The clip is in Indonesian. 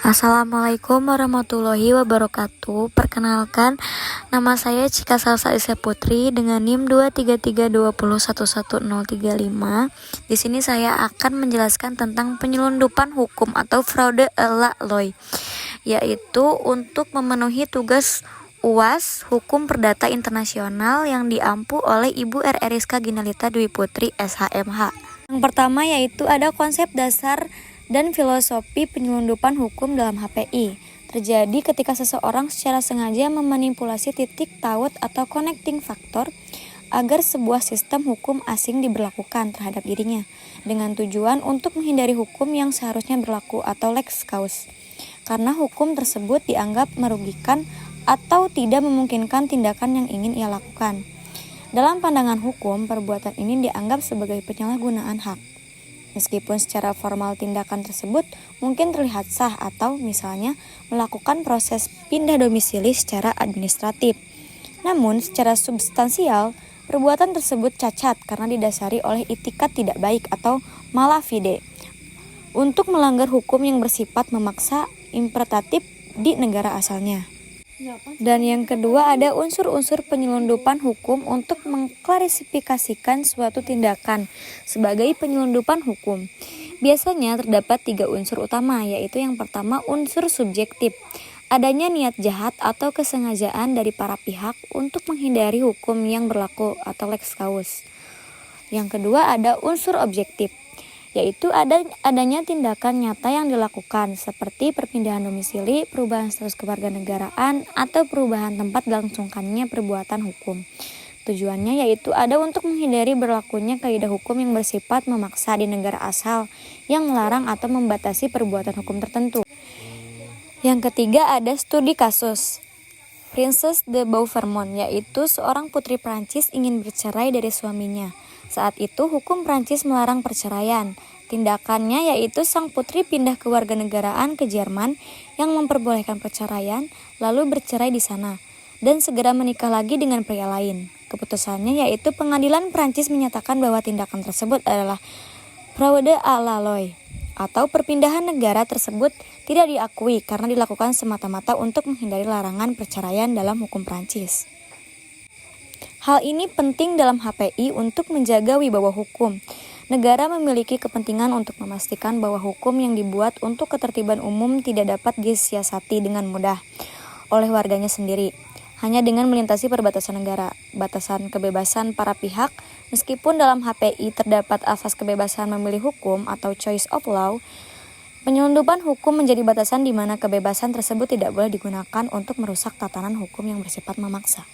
Assalamualaikum warahmatullahi wabarakatuh. Perkenalkan, nama saya Cika Salsa Isya Putri dengan NIM 23320111035. Di sini saya akan menjelaskan tentang penyelundupan hukum atau fraude ala LOI, yaitu untuk memenuhi tugas UAS Hukum Perdata Internasional yang diampu oleh Ibu Rizka Ginalita Dwi Putri SHMH. Yang pertama yaitu ada konsep dasar dan filosofi penyelundupan hukum dalam HPI. Terjadi ketika seseorang secara sengaja memanipulasi titik taut atau connecting factor agar sebuah sistem hukum asing diberlakukan terhadap dirinya dengan tujuan untuk menghindari hukum yang seharusnya berlaku atau lex causa, karena hukum tersebut dianggap merugikan atau tidak memungkinkan tindakan yang ingin ia lakukan. Dalam pandangan hukum, perbuatan ini dianggap sebagai penyalahgunaan hak. Meskipun secara formal tindakan tersebut mungkin terlihat sah atau misalnya melakukan proses pindah domisili secara administratif. Namun secara substansial, perbuatan tersebut cacat karena didasari oleh itikat tidak baik atau mala fide untuk melanggar hukum yang bersifat memaksa imperatif di negara asalnya. Dan yang kedua ada unsur-unsur penyelundupan hukum untuk mengklasifikasikan suatu tindakan sebagai penyelundupan hukum. Biasanya terdapat 3 unsur utama, yaitu yang pertama unsur subjektif, adanya niat jahat atau kesengajaan dari para pihak untuk menghindari hukum yang berlaku atau lex causa. Yang kedua ada unsur objektif, yaitu adanya tindakan nyata yang dilakukan seperti perpindahan domisili, perubahan status kewarganegaraan, atau perubahan tempat dilangsungkannya perbuatan hukum. Tujuannya yaitu ada untuk menghindari berlakunya kaidah hukum yang bersifat memaksa di negara asal yang melarang atau membatasi perbuatan hukum tertentu. Yang ketiga ada studi kasus Princess de Beauvermont, yaitu seorang putri Prancis ingin bercerai dari suaminya. Saat itu hukum Prancis melarang perceraian. Tindakannya yaitu sang putri pindah kewarganegaraan ke Jerman yang memperbolehkan perceraian, lalu bercerai di sana dan segera menikah lagi dengan pria lain. Keputusannya yaitu pengadilan Prancis menyatakan bahwa tindakan tersebut adalah fraude ala LOI atau perpindahan negara tersebut tidak diakui karena dilakukan semata-mata untuk menghindari larangan perceraian dalam hukum Prancis. Hal ini penting dalam HPI untuk menjaga wibawa hukum. Negara memiliki kepentingan untuk memastikan bahwa hukum yang dibuat untuk ketertiban umum tidak dapat disiasati dengan mudah oleh warganya sendiri, hanya dengan melintasi perbatasan negara. Batasan kebebasan para pihak, meskipun dalam HPI terdapat asas kebebasan memilih hukum atau choice of law, penyelundupan hukum menjadi batasan di mana kebebasan tersebut tidak boleh digunakan untuk merusak tatanan hukum yang bersifat memaksa.